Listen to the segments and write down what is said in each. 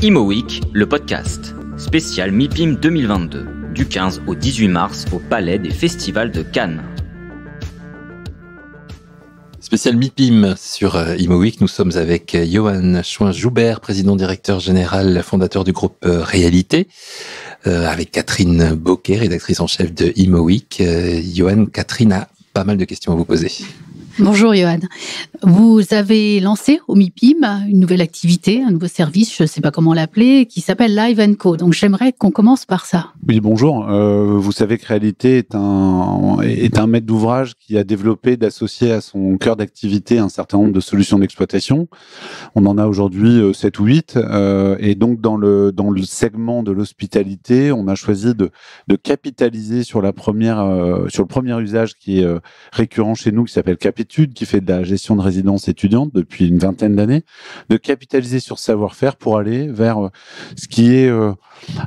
Imo Week, le podcast, spécial MIPIM 2022, du 15 au 18 mars au Palais des Festivals de Cannes. Spécial MIPIM sur Imo Week, nous sommes avec Johan Schouin-Joubert, président directeur général, fondateur du groupe Réalité, avec Catherine Bocquet, rédactrice en chef de Imo Week. Johan, Catherine a pas mal de questions à vous poser. Bonjour Johan. Vous avez lancé au MIPIM une nouvelle activité, un nouveau service, je ne sais pas comment l'appeler, qui s'appelle Live & Co. Donc j'aimerais qu'on commence par ça. Oui, bonjour. Vous savez que Réalité est un maître d'ouvrage qui a développé d'associer à son cœur d'activité un certain nombre de solutions d'exploitation. On en a aujourd'hui 7 ou 8. Et donc dans le segment de l'hospitalité, on a choisi de capitaliser sur le premier usage qui est récurrent chez nous, qui s'appelle Capitude, qui fait de la gestion de résidence étudiante depuis une vingtaine d'années, de capitaliser sur ce savoir-faire pour aller vers ce qui est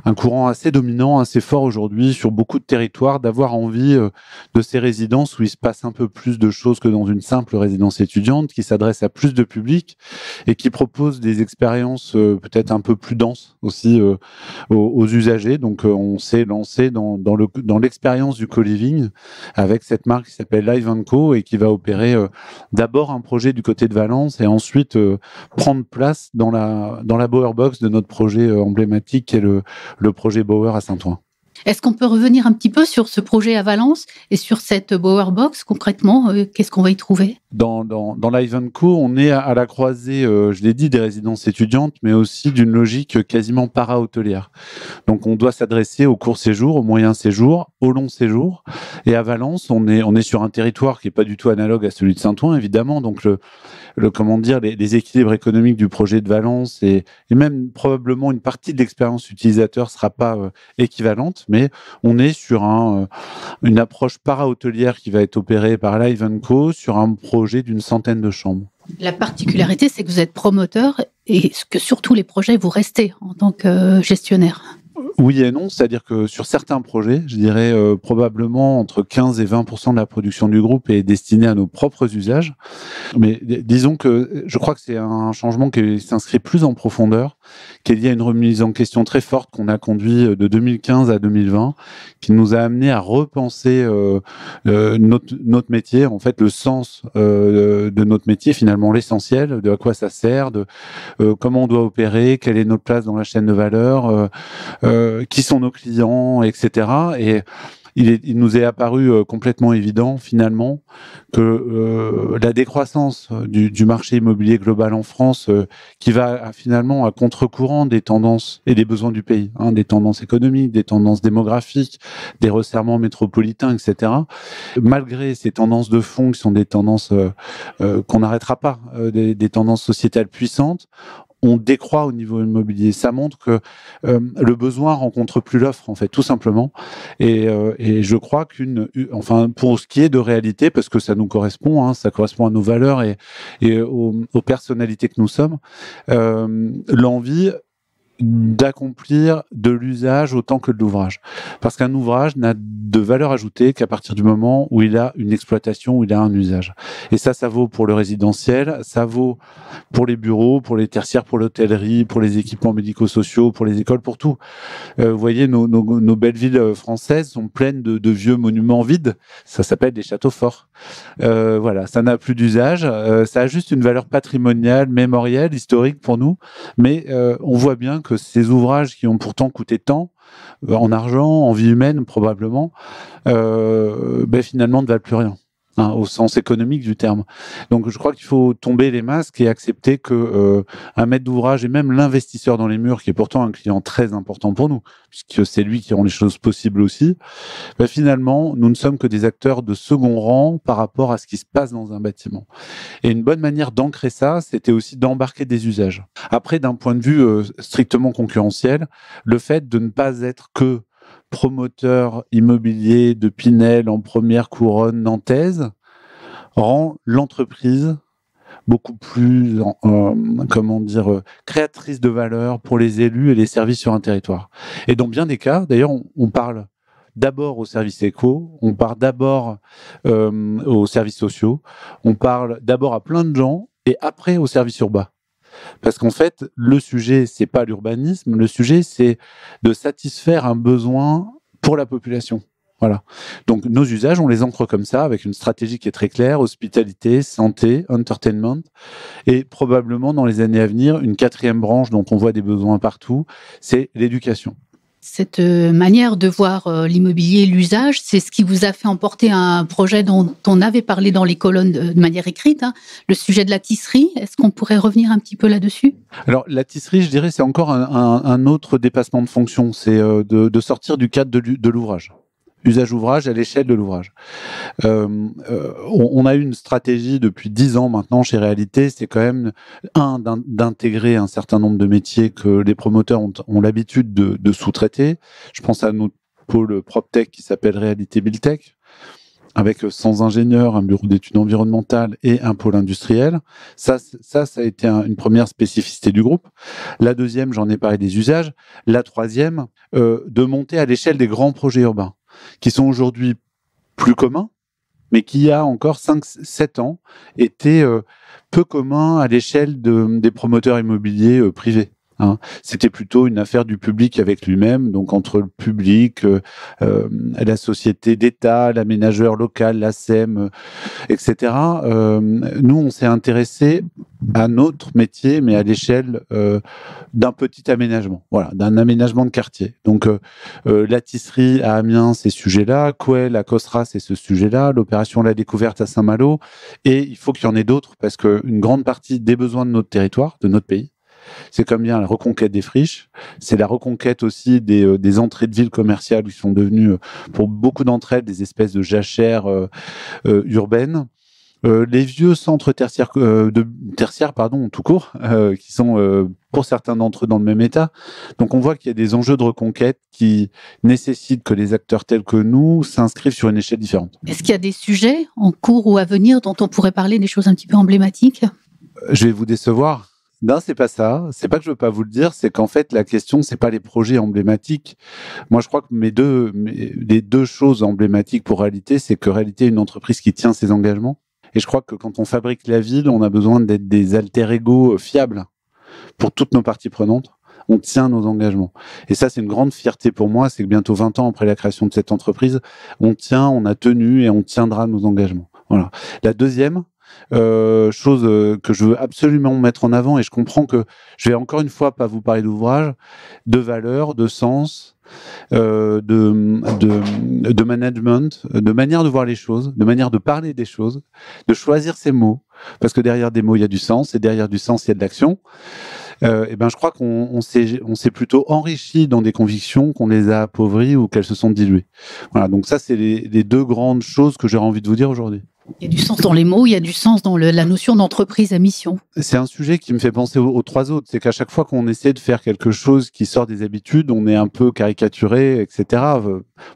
un courant assez dominant, assez fort aujourd'hui sur beaucoup de territoires, d'avoir envie de ces résidences où il se passe un peu plus de choses que dans une simple résidence étudiante, qui s'adresse à plus de public et qui propose des expériences peut-être un peu plus denses aussi aux usagers. Donc on s'est lancé dans l'expérience du co-living avec cette marque qui s'appelle Live & Co et qui va opérer d'abord un projet du côté de Valence et ensuite prendre place dans la Bower Box de notre projet emblématique qui est le projet Bower à Saint-Ouen. Est-ce qu'on peut revenir un petit peu sur ce projet à Valence et sur cette Bower Box concrètement? Qu'est-ce qu'on va y trouver? Dans Live & Co, on est à la croisée, je l'ai dit, des résidences étudiantes, mais aussi d'une logique quasiment para-hôtelière. Donc on doit s'adresser au court séjour, au moyen séjour, au long séjour. Et à Valence, on est sur un territoire qui n'est pas du tout analogue à celui de Saint-Ouen, évidemment. Donc les équilibres économiques du projet de Valence et même probablement une partie de l'expérience utilisateur ne sera pas équivalente, mais on est sur une approche para-hôtelière qui va être opérée par Live & Co sur un projet d'une centaine de chambres. La particularité, c'est que vous êtes promoteur et que sur tous les projets, vous restez en tant que gestionnaire. Oui et non, c'est-à-dire que sur certains projets, je dirais probablement entre 15 et 20% de la production du groupe est destinée à nos propres usages. Mais disons que je crois que c'est un changement qui s'inscrit plus en profondeur, qui est lié à une remise en question très forte qu'on a conduit de 2015 à 2020, qui nous a amené à repenser notre métier, en fait le sens de notre métier, finalement l'essentiel, de à quoi ça sert, de comment on doit opérer, quelle est notre place dans la chaîne de valeur, qui sont nos clients, etc. Et il nous est apparu complètement évident, finalement, que la décroissance du marché immobilier global en France, qui va finalement à contre-courant des tendances et des besoins du pays, des tendances économiques, des tendances démographiques, des resserrements métropolitains, etc. Malgré ces tendances de fond, qui sont des tendances qu'on n'arrêtera pas, des tendances sociétales puissantes, on décroît au niveau immobilier. Ça montre que le besoin rencontre plus l'offre, en fait, tout simplement. Et je crois pour ce qui est de Réalité, parce que ça nous correspond, ça correspond à nos valeurs et aux personnalités que nous sommes, l'envie d'accomplir de l'usage autant que de l'ouvrage. Parce qu'un ouvrage n'a de valeur ajoutée qu'à partir du moment où il a une exploitation, où il a un usage. Et ça vaut pour le résidentiel, ça vaut pour les bureaux, pour les tertiaires, pour l'hôtellerie, pour les équipements médico-sociaux, pour les écoles, pour tout. Vous voyez, nos belles villes françaises sont pleines de vieux monuments vides. Ça s'appelle des châteaux forts. Voilà, ça n'a plus d'usage. Ça a juste une valeur patrimoniale, mémorielle, historique pour nous. Mais on voit bien que ces ouvrages qui ont pourtant coûté tant, en argent, en vie humaine probablement, finalement ne valent plus rien, au sens économique du terme. Donc je crois qu'il faut tomber les masques et accepter que un maître d'ouvrage et même l'investisseur dans les murs, qui est pourtant un client très important pour nous, puisque c'est lui qui rend les choses possibles aussi, finalement nous ne sommes que des acteurs de second rang par rapport à ce qui se passe dans un bâtiment. Et une bonne manière d'ancrer ça, c'était aussi d'embarquer des usages. Après, d'un point de vue strictement concurrentiel, le fait de ne pas être que promoteur immobilier de Pinel en première couronne nantaise rend l'entreprise beaucoup plus, créatrice de valeur pour les élus et les services sur un territoire. Et dans bien des cas, d'ailleurs, on parle d'abord aux services éco, on parle d'abord aux services sociaux, on parle d'abord à plein de gens et après aux services urbains. Parce qu'en fait, le sujet, c'est pas l'urbanisme, le sujet, c'est de satisfaire un besoin pour la population. Voilà. Donc, nos usages, on les ancre comme ça, avec une stratégie qui est très claire, hospitalité, santé, entertainment, et probablement, dans les années à venir, une 4e branche dont on voit des besoins partout, c'est l'éducation. Cette manière de voir l'immobilier, l'usage, c'est ce qui vous a fait emporter un projet dont on avait parlé dans les colonnes de manière écrite, le sujet de la tisserie. Est-ce qu'on pourrait revenir un petit peu là-dessus ? Alors, la tisserie, je dirais, c'est encore un autre dépassement de fonction. C'est de sortir du cadre de l'ouvrage. Usage-ouvrage à l'échelle de l'ouvrage. On a eu une stratégie depuis 10 ans maintenant chez Réalité, c'est quand même d'intégrer un certain nombre de métiers que les promoteurs ont l'habitude de sous-traiter. Je pense à notre pôle PropTech qui s'appelle Réalité Buildtech, avec 100 ingénieurs, un bureau d'études environnementales et un pôle industriel. Ça a été une première spécificité du groupe. La deuxième, j'en ai parlé des usages. La troisième, de monter à l'échelle des grands projets urbains, qui sont aujourd'hui plus communs, mais qui, il y a encore 5-7 ans, étaient peu communs à l'échelle des promoteurs immobiliers privés. C'était plutôt une affaire du public avec lui-même, donc entre le public, la société d'État, l'aménageur local, l'ASEM, etc. Nous, on s'est intéressé à notre métier, mais à l'échelle d'un petit aménagement, voilà, d'un aménagement de quartier. Donc, la tisserie à Amiens, c'est ce sujet-là, Couel à Cosra, c'est ce sujet-là, l'opération La Découverte à Saint-Malo, et il faut qu'il y en ait d'autres, parce qu'une grande partie des besoins de notre territoire, de notre pays, c'est comme bien la reconquête des friches, c'est la reconquête aussi des entrées de villes commerciales qui sont devenues, pour beaucoup d'entre elles, des espèces de jachères urbaines. Les vieux centres tertiaires, tout court, qui sont pour certains d'entre eux dans le même état. Donc on voit qu'il y a des enjeux de reconquête qui nécessitent que les acteurs tels que nous s'inscrivent sur une échelle différente. Est-ce qu'il y a des sujets en cours ou à venir dont on pourrait parler, des choses un petit peu emblématiques ? Je vais vous décevoir. Non, c'est pas ça. C'est pas que je veux pas vous le dire, c'est qu'en fait, la question, c'est pas les projets emblématiques. Moi, je crois que les deux choses emblématiques pour Réalité, c'est que Réalité est une entreprise qui tient ses engagements. Et je crois que quand on fabrique la ville, on a besoin d'être des alter-ego fiables pour toutes nos parties prenantes. On tient nos engagements. Et ça, c'est une grande fierté pour moi. C'est que bientôt 20 ans après la création de cette entreprise, on a tenu et on tiendra nos engagements. Voilà. La deuxième, chose que je veux absolument mettre en avant, et je comprends que je vais encore une fois pas vous parler d'ouvrage, de valeur, de sens, de management, de manière de voir les choses, de manière de parler des choses, de choisir ses mots, parce que derrière des mots il y a du sens, et derrière du sens il y a de l'action. Et ben je crois qu'on s'est plutôt enrichi dans des convictions qu'on les a appauvries ou qu'elles se sont diluées. Voilà, donc ça c'est les deux grandes choses que j'aurais envie de vous dire aujourd'hui. Il y a du sens dans les mots, il y a du sens dans la notion d'entreprise à mission. C'est un sujet qui me fait penser aux trois autres. C'est qu'à chaque fois qu'on essaie de faire quelque chose qui sort des habitudes, on est un peu caricaturé, etc.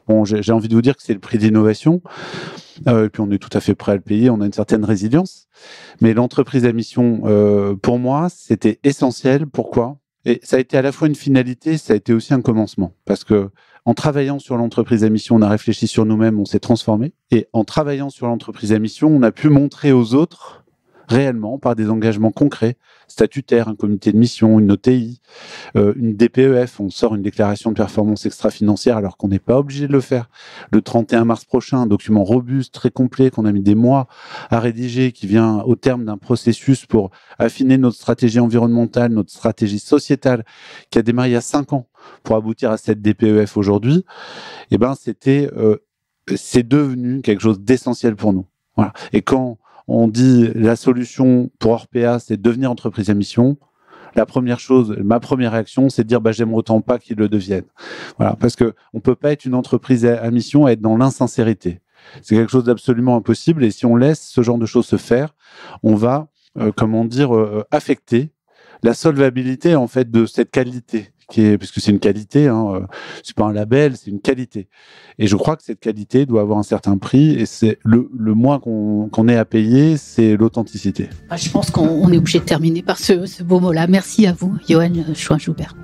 Bon, j'ai envie de vous dire que c'est le prix d'innovation. Et puis on est tout à fait prêt à le payer, on a une certaine résilience. Mais l'entreprise à mission, pour moi, c'était essentiel. Pourquoi ? Et ça a été à la fois une finalité, ça a été aussi un commencement. Parce que en travaillant sur l'entreprise à mission, on a réfléchi sur nous-mêmes, on s'est transformé. Et en travaillant sur l'entreprise à mission, on a pu montrer aux autres, réellement, par des engagements concrets, statutaires, un comité de mission, une OTI, une DPEF, on sort une déclaration de performance extra-financière alors qu'on n'est pas obligé de le faire. Le 31 mars prochain, un document robuste, très complet, qu'on a mis des mois à rédiger, qui vient au terme d'un processus pour affiner notre stratégie environnementale, notre stratégie sociétale, qui a démarré il y a 5 ans pour aboutir à cette DPEF aujourd'hui. Et ben, c'est devenu quelque chose d'essentiel pour nous. Voilà. Et quand on dit la solution pour Orpea, c'est de devenir entreprise à mission, ma première réaction, c'est de dire j'aimerais autant pas qu'ils le deviennent. Voilà, parce que on peut pas être une entreprise à mission et être dans l'insincérité. C'est quelque chose d'absolument impossible. Et si on laisse ce genre de choses se faire, on va, affecter la solvabilité en fait de cette qualité. Parce que c'est une qualité, c'est pas un label, c'est une qualité. Et je crois que cette qualité doit avoir un certain prix, et c'est le moins qu'on ait à payer, c'est l'authenticité. Je pense qu'on est obligé de terminer par ce beau mot-là. Merci à vous, Johan Chouin-Joubert.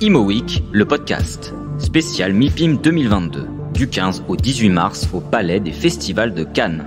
Imo Week, le podcast, spécial MIPIM 2022, du 15 au 18 mars au Palais des Festivals de Cannes.